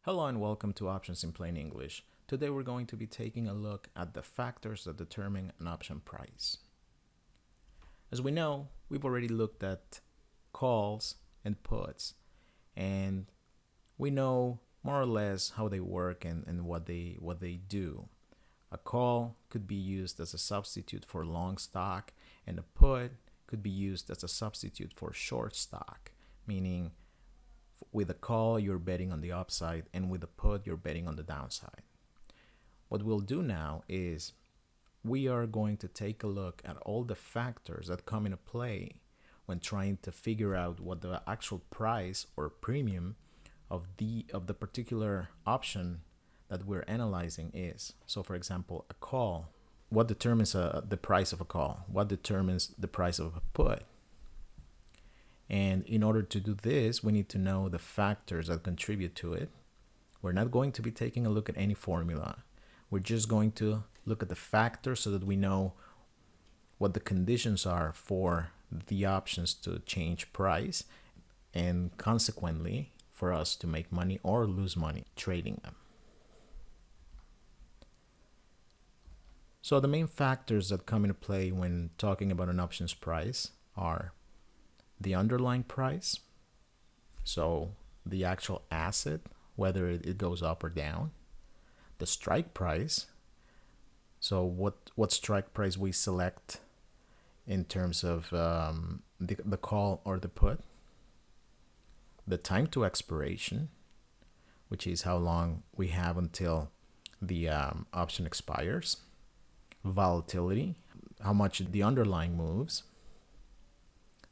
Hello and welcome to Options in Plain English. Today we're going to be taking a look at the factors that determine an option price. As we know, we've already looked at calls and puts, and we know more or less how they work and what they do. A call could be used as a substitute for long stock, and a put could be used as a substitute for short stock, meaning with a call, you're betting on the upside, and with a put, you're betting on the downside. What we'll do now is we are going to take a look at all the factors that come into play when trying to figure out what the actual price or premium of the particular option that we're analyzing is. So, for example, a call. What determines the price of a call? What determines the price of a put? And in order to do this, we need to know the factors that contribute to it. We're not going to be taking a look at any formula. We're just going to look at the factors so that we know what the conditions are for the options to change price, and consequently for us to make money or lose money trading them. So the main factors that come into play when talking about an options price are the underlying price, so the actual asset, whether it goes up or down, the strike price, so what strike price we select in terms of the call or the put, the time to expiration, which is how long we have until the option expires, volatility, how much the underlying moves,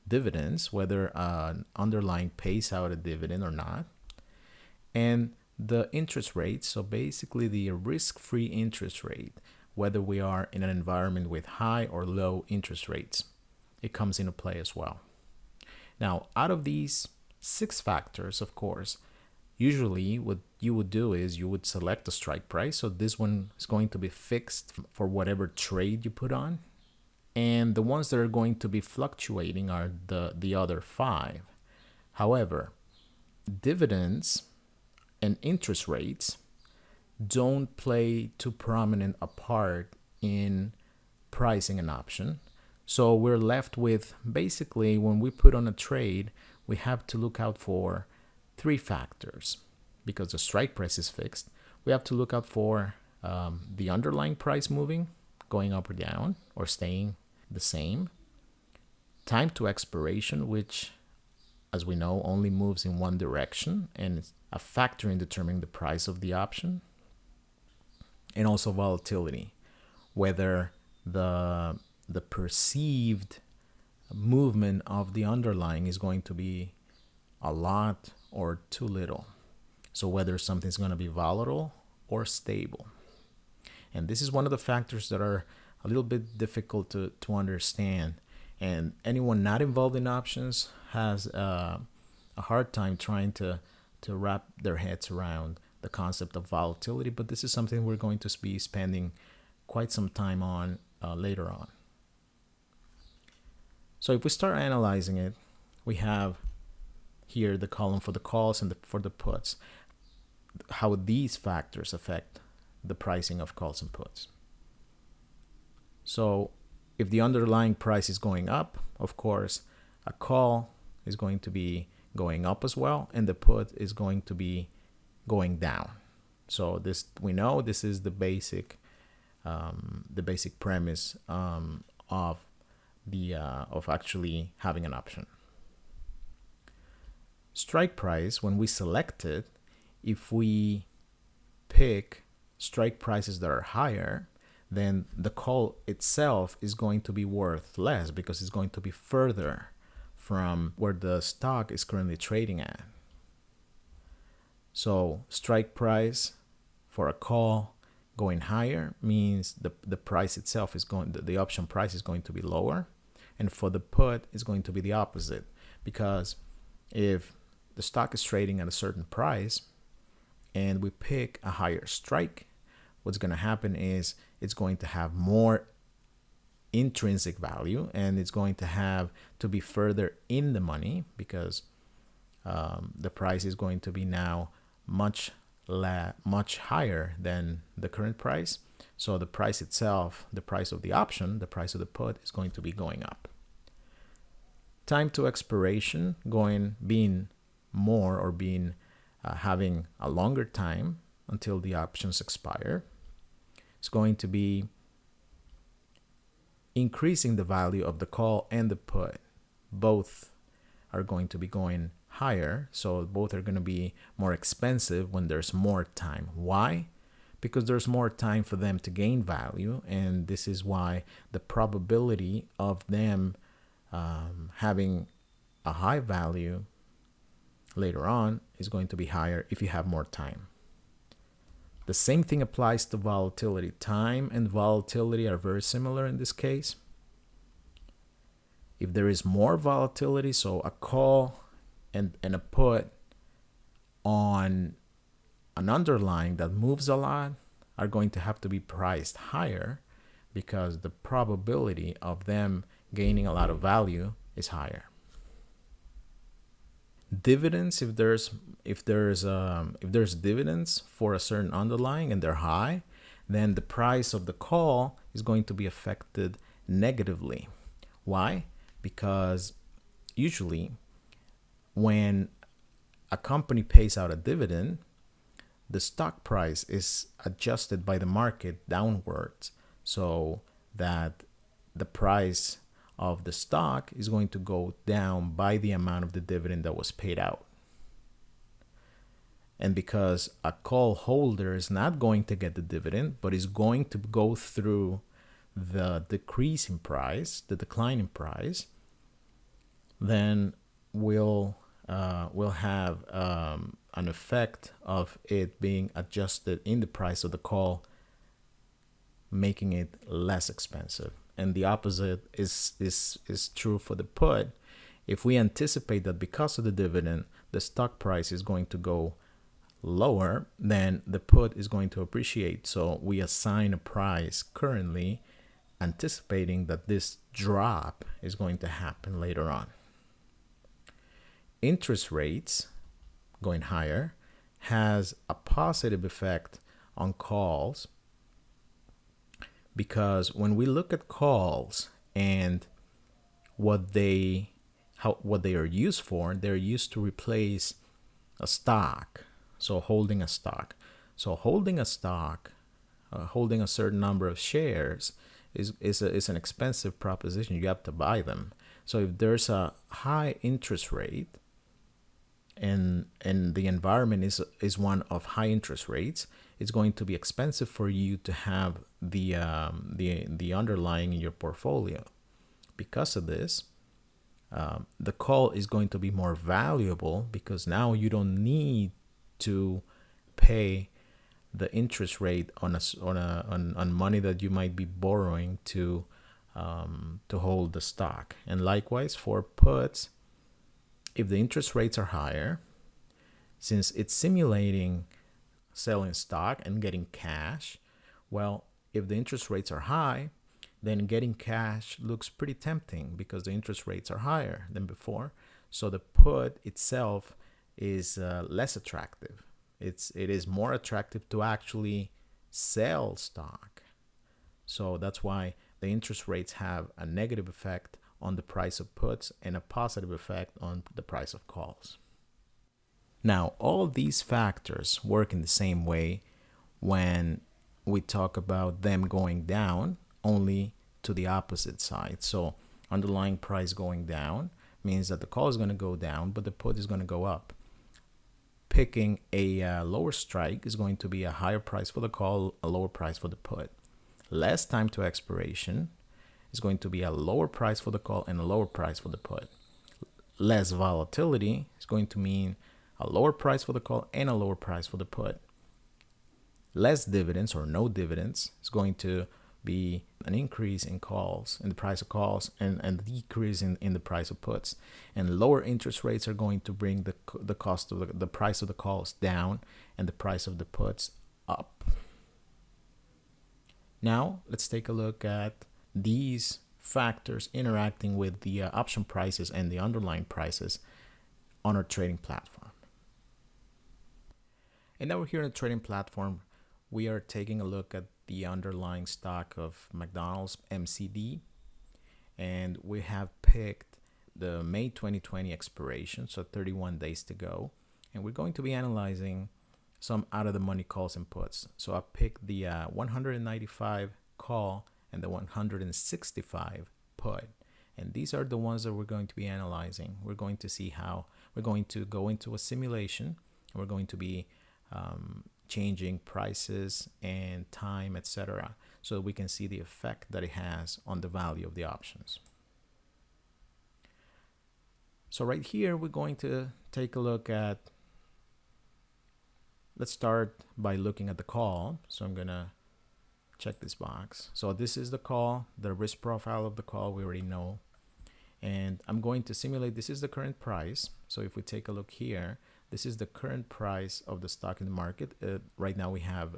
dividends, whether an underlying pays out a dividend or not, and the interest rate, so basically the risk-free interest rate, whether we are in an environment with high or low interest rates, it comes into play as well. Now, out of these 6 factors, of course, usually what you would do is you would select the strike price, so this one is going to be fixed for whatever trade you put on. And the ones that are going to be fluctuating are the other 5. However, dividends and interest rates don't play too prominent a part in pricing an option. So we're left with, basically, when we put on a trade, we have to look out for 3 factors. Because the strike price is fixed, we have to look out for the underlying price moving, going up or down, or staying the same, time to expiration, which, as we know, only moves in one direction and it's a factor in determining the price of the option, and also volatility, whether the perceived movement of the underlying is going to be a lot or too little, so whether something's going to be volatile or stable. And this is one of the factors that are a little bit difficult to understand, and anyone not involved in options has a hard time trying to wrap their heads around the concept of volatility, but this is something we're going to be spending quite some time on later on. So if we start analyzing it, we have here the column for the calls and for the puts, how these factors affect the pricing of calls and puts. So if the underlying price is going up, of course, a call is going to be going up as well, and the put is going to be going down. So this, we know, this is the basic premise of actually having an option. Strike price, when we select it, if we pick strike prices that are higher, then the call itself is going to be worth less because it's going to be further from where the stock is currently trading at. So strike price for a call going higher means the price itself is going, the option price is going to be lower, and for the put is going to be the opposite, because if the stock is trading at a certain price and we pick a higher strike, what's going to happen is it's going to have more intrinsic value, and it's going to have to be further in the money because the price is going to be now much much higher than the current price. So the price itself, the price of the option, the price of the put is going to be going up. Time to expiration being more or being having a longer time until the options expire. It's going to be increasing the value of the call and the put. Both are going to be going higher, so both are going to be more expensive when there's more time. Why? Because there's more time for them to gain value, and this is why the probability of them having a high value later on is going to be higher if you have more time. The same thing applies to volatility. Time and volatility are very similar in this case. If there is more volatility, so a call and a put on an underlying that moves a lot are going to have to be priced higher because the probability of them gaining a lot of value is higher. Dividends, if there's dividends for a certain underlying and they're high, then the price of the call is going to be affected negatively. Why? Because usually when a company pays out a dividend, the stock price is adjusted by the market downwards so that the price of the stock is going to go down by the amount of the dividend that was paid out. And because a call holder is not going to get the dividend, but is going to go through the decrease in price, the decline in price, then we'll have an effect of it being adjusted in the price of the call, making it less expensive. And the opposite is true for the put. If we anticipate that because of the dividend, the stock price is going to go lower, then the put is going to appreciate. So we assign a price currently, anticipating that this drop is going to happen later on. Interest rates going higher has a positive effect on calls, because when we look at calls and what they are used for, they're used to replace a stock. So holding a stock. Holding a certain number of shares is an expensive proposition. You have to buy them. So if there's a high interest rate and the environment is one of high interest rates, it's going to be expensive for you to have the underlying in your portfolio. Because of this, the call is going to be more valuable because now you don't need to pay the interest rate on money that you might be borrowing to hold the stock. And likewise for puts, if the interest rates are higher, since it's simulating selling stock and getting cash, well, if the interest rates are high, then getting cash looks pretty tempting because the interest rates are higher than before. So the put itself is less attractive. It is more attractive to actually sell stock. So that's why the interest rates have a negative effect on the price of puts and a positive effect on the price of calls. Now, all these factors work in the same way when we talk about them going down, only to the opposite side. So underlying price going down means that the call is going to go down, but the put is going to go up. Picking a lower strike is going to be a higher price for the call, a lower price for the put. Less time to expiration is going to be a lower price for the call and a lower price for the put. Less volatility is going to mean a lower price for the call and a lower price for the put. Less dividends or no dividends is going to be an increase in calls, in the price of calls, and a decrease in the price of puts. And lower interest rates are going to bring the cost of the price of the calls down and the price of the puts up. Now, let's take a look at these factors interacting with the option prices and the underlying prices on our trading platform. And now we're here in the trading platform. We are taking a look at the underlying stock of McDonald's, MCD, and we have picked the May 2020 expiration, so 31 days to go. And we're going to be analyzing some out of the money calls and puts. So I picked the 195 call and the 165 put. And these are the ones that we're going to be analyzing. We're going to see how we're going to go into a simulation, and we're going to be changing prices and time, etc., so that we can see the effect that it has on the value of the options. So right here, we're going to take a look at, let's start by looking at the call. So I'm gonna check this box. So this is the call, the risk profile of the call we already know. And I'm going to simulate, this is the current price. So if we take a look here, this is the current price of the stock in the market. Right now we have,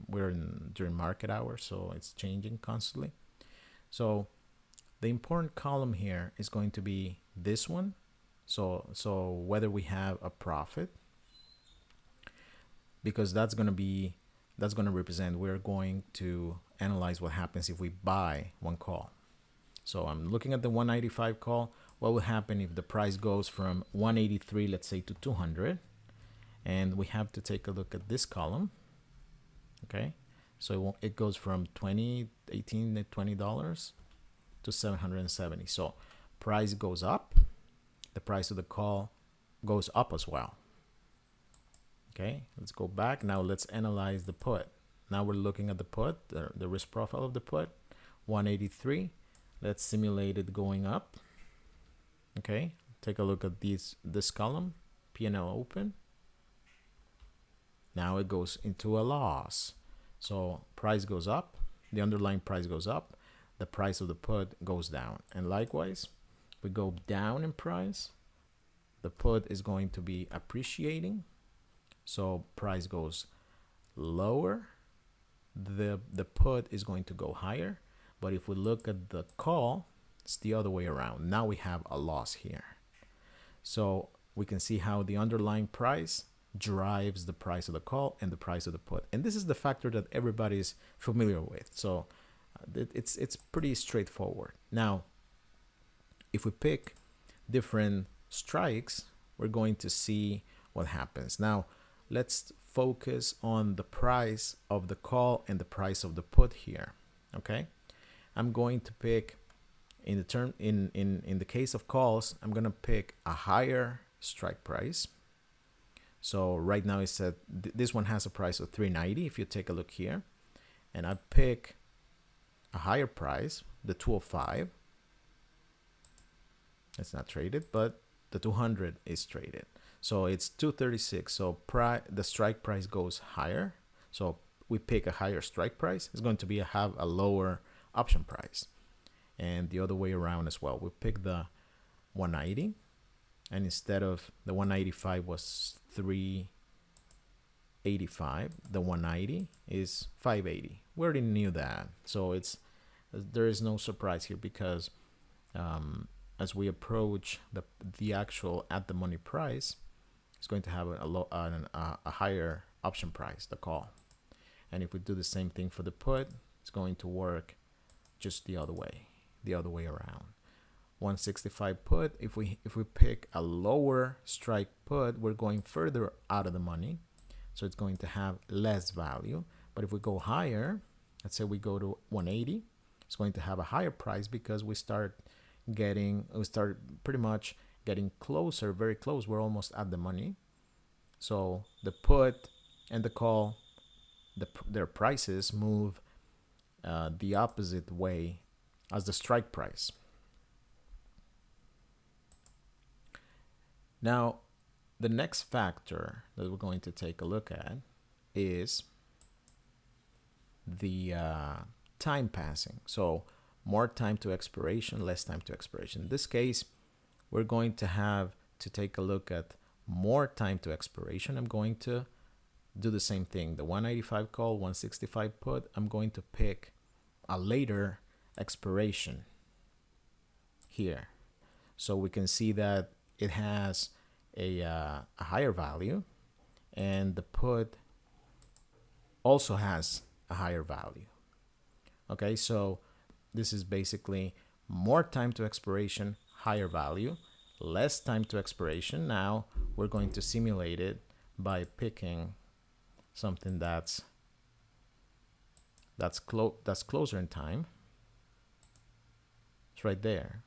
we're during market hours, so it's changing constantly. So the important column here is going to be this one. So whether we have a profit, because that's going to represent, we're going to analyze what happens if we buy one call. So I'm looking at the 195 call. What will happen if the price goes from 183, let's say, to 200? And we have to take a look at this column. Okay, so it goes from $18 to $20 to $770. So price goes up, the price of the call goes up as well. Okay, let's go back. Now let's analyze the put. Now we're looking at the put, the risk profile of the put, 183. Let's simulate it going up. Okay, take a look at this column, P&L open. Now it goes into a loss. So price goes up, the underlying price goes up, the price of the put goes down. And likewise, we go down in price, the put is going to be appreciating. So price goes lower, the put is going to go higher. But if we look at the call, it's the other way around. Now we have a loss here. So we can see how the underlying price drives the price of the call and the price of the put. And this is the factor that everybody's familiar with. So it's pretty straightforward. Now, if we pick different strikes, we're going to see what happens. Now, let's focus on the price of the call and the price of the put here. Okay, I'm going to pick, in the case of calls, I'm gonna pick a higher strike price. So right now it said this one has a price of 390. If you take a look here, and I pick a higher price, the 205. It's not traded, but the 200 is traded. So it's 236. So the strike price goes higher. So we pick a higher strike price. It's going to have a lower option price. And the other way around as well. We pick the 190. And instead of the 195 was 385, the 190 is 580. We already knew that. So there is no surprise here, because as we approach the actual at the money price, it's going to have a higher option price, the call. And if we do the same thing for the put, it's going to work just the other way around. 165 put, if we pick a lower strike put, we're going further out of the money, so it's going to have less value. But if we go higher, let's say we go to 180, it's going to have a higher price, because we start pretty much getting closer, very close. We're almost at the money. So the put and the call, their prices move the opposite way as the strike price. Now, the next factor that we're going to take a look at is the time passing. So more time to expiration, less time to expiration. In this case, we're going to have to take a look at more time to expiration. I'm going to do the same thing. The 195 call, 165 put, I'm going to pick a later expiration here. So we can see that it has a higher value, and the put also has a higher value. Okay, so this is basically more time to expiration, higher value, less time to expiration. Now we're going to simulate it by picking something that's closer in time. It's right there.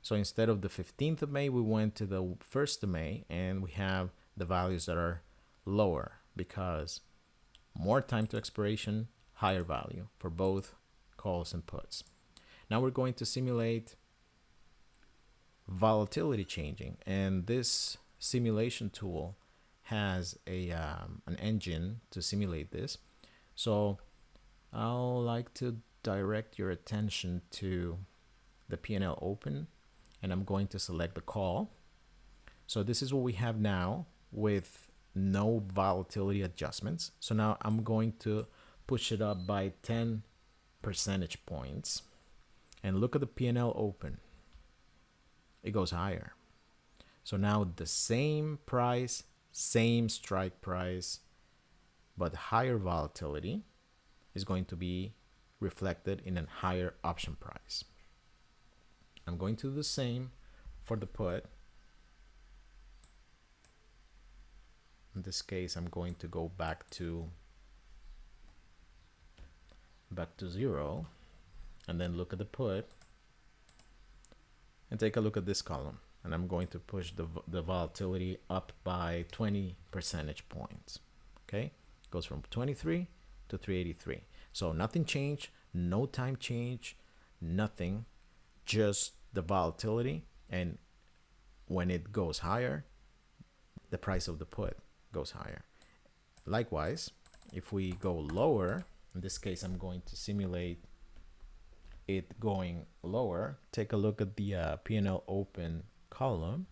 So instead of the 15th of May, we went to the 1st of May, and we have the values that are lower because more time to expiration, higher value for both calls and puts. Now we're going to simulate volatility changing, and this simulation tool has an engine to simulate this. So I'll like to direct your attention to the P&L open, and I'm going to select the call. So this is what we have now with no volatility adjustments. So now I'm going to push it up by 10 percentage points, and look at the P&L open. It goes higher. So now the same price, same strike price, but higher volatility is going to be reflected in a higher option price. I'm going to do the same for the put. In this case, I'm going to go back to 0 and then look at the put and take a look at this column, and I'm going to push the volatility up by 20 percentage points. Okay, it goes from 23 to 383. So nothing changed, no time change, nothing, just the volatility. And when it goes higher, the price of the put goes higher. Likewise, if we go lower, in this case, I'm going to simulate it going lower. Take a look at the P&L open column.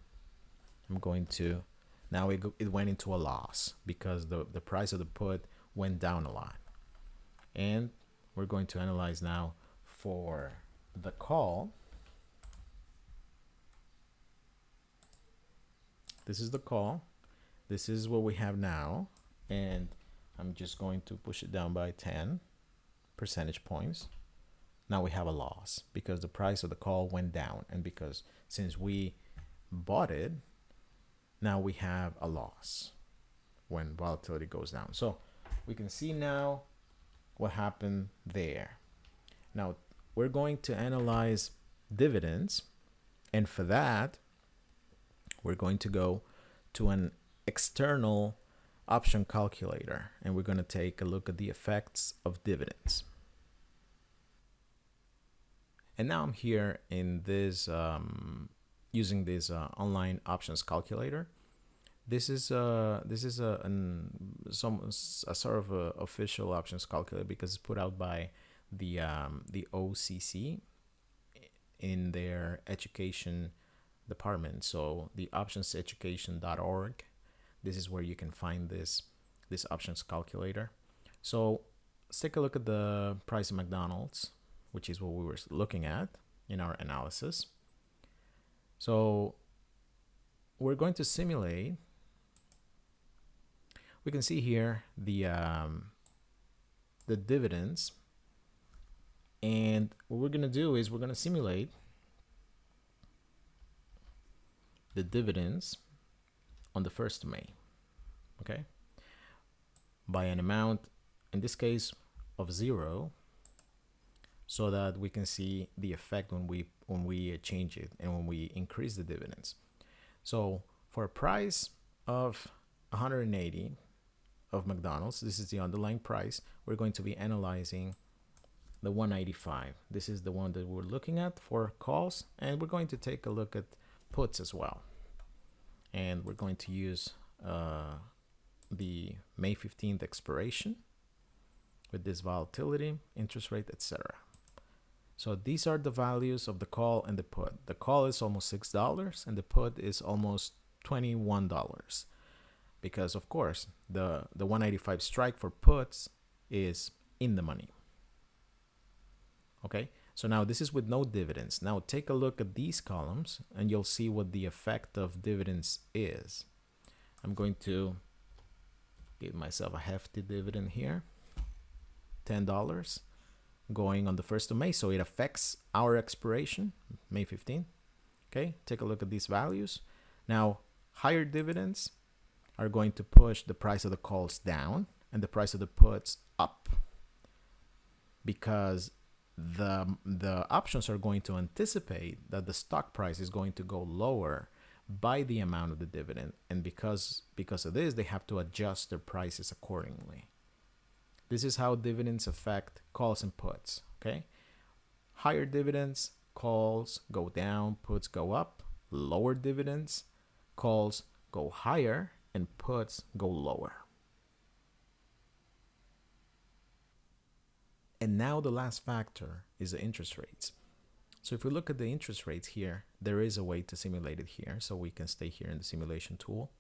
I'm going to, now it went into a loss because the price of the put went down a lot. And we're going to analyze now for the call. This is the call. This is what we have now. And I'm just going to push it down by 10 percentage points. Now we have a loss because the price of the call went down, and because since we bought it, now we have a loss when volatility goes down. So we can see now what happened there. Now we're going to analyze dividends, and for that we're going to go to an external option calculator, and we're going to take a look at the effects of dividends. And now I'm here in this using this online options calculator. This is a sort of a official options calculator because it's put out by the OCC in their education department. So the optionseducation.org. This is where you can find this options calculator. So let's take a look at the price of McDonald's, which is what we were looking at in our analysis. So we're going to simulate. We can see here the dividends, and what we're going to do is we're going to simulate the dividends on the 1st of May, okay, by an amount, in this case, of 0, so that we can see the effect when we change it and when we increase the dividends. So for a price of 180 of McDonald's, this is the underlying price, we're going to be analyzing the 195. This is the one that we're looking at for calls, and we're going to take a look at puts as well. And we're going to use the May 15th expiration with this volatility, interest rate, etc. So these are the values of the call and the put. The call is almost $6 and the put is almost $21, because of course the 185 strike for puts is in the money. Okay, so now this is with no dividends. Now take a look at these columns and you'll see what the effect of dividends is. I'm going to give myself a hefty dividend here. $10 going on the 1st of May. So it affects our expiration, May 15th. Okay, take a look at these values. Now, higher dividends are going to push the price of the calls down and the price of the puts up, because the options are going to anticipate that the stock price is going to go lower by the amount of the dividend, and because of this, they have to adjust their prices accordingly. This is how dividends affect calls and puts. Okay, higher dividends, calls go down, puts go up. Lower dividends, calls go higher and puts go lower. And now the last factor is the interest rates. So if we look at the interest rates here, there is a way to simulate it here. So we can stay here in the simulation tool.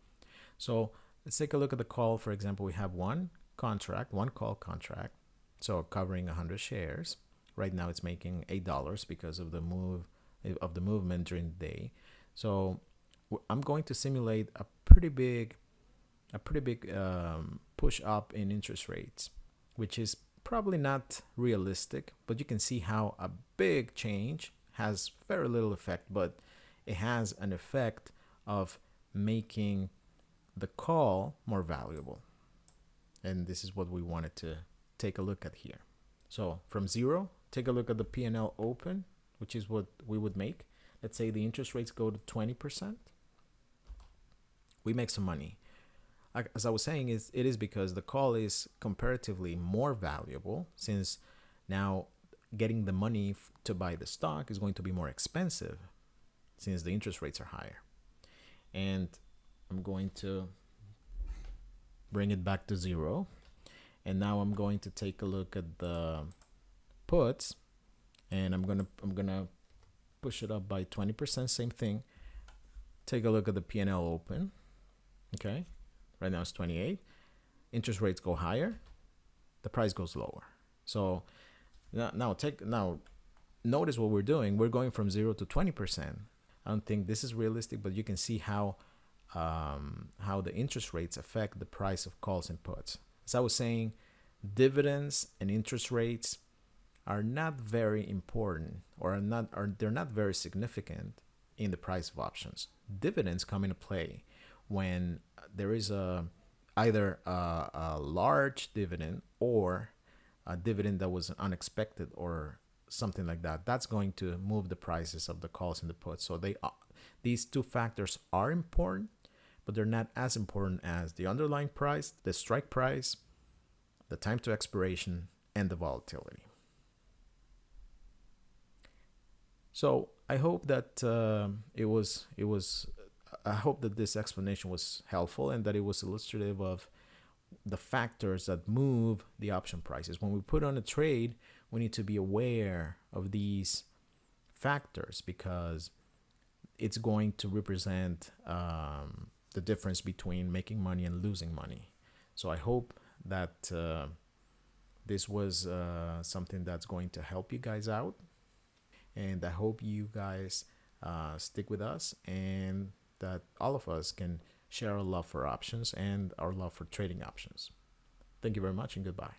So let's take a look at the call. For example, we have one call contract. So covering 100 shares. Right now it's making $8 because of the movement during the day. So I'm going to simulate a pretty big push up in interest rates, which is probably not realistic, but you can see how a big change has very little effect, but it has an effect of making the call more valuable. And this is what we wanted to take a look at here. So from 0, take a look at the P&L open, which is what we would make. Let's say the interest rates go to 20%. We make some money. As I was saying, it is because the call is comparatively more valuable, since now getting the money to buy the stock is going to be more expensive since the interest rates are higher. And I'm going to bring it back to 0. And now I'm going to take a look at the puts, and I'm gonna push it up by 20%. Same thing. Take a look at the P&L open. Okay. Right now it's 28. Interest rates go higher, the price goes lower. So now notice what we're doing. We're going from 0 to 20%. I don't think this is realistic, but you can see how the interest rates affect the price of calls and puts. As I was saying, dividends and interest rates are not very important, or they're not very significant in the price of options. Dividends come into play when there is either a large dividend or a dividend that was unexpected or something like that. That's going to move the prices of the calls and the puts. So these two factors are important, but they're not as important as the underlying price, the strike price, the time to expiration, and the volatility. So I hope that I hope that this explanation was helpful and that it was illustrative of the factors that move the option prices. When we put on a trade, we need to be aware of these factors, because it's going to represent the difference between making money and losing money. So I hope that this was something that's going to help you guys out. And I hope you guys stick with us, and that all of us can share our love for options and our love for trading options. Thank you very much, and goodbye.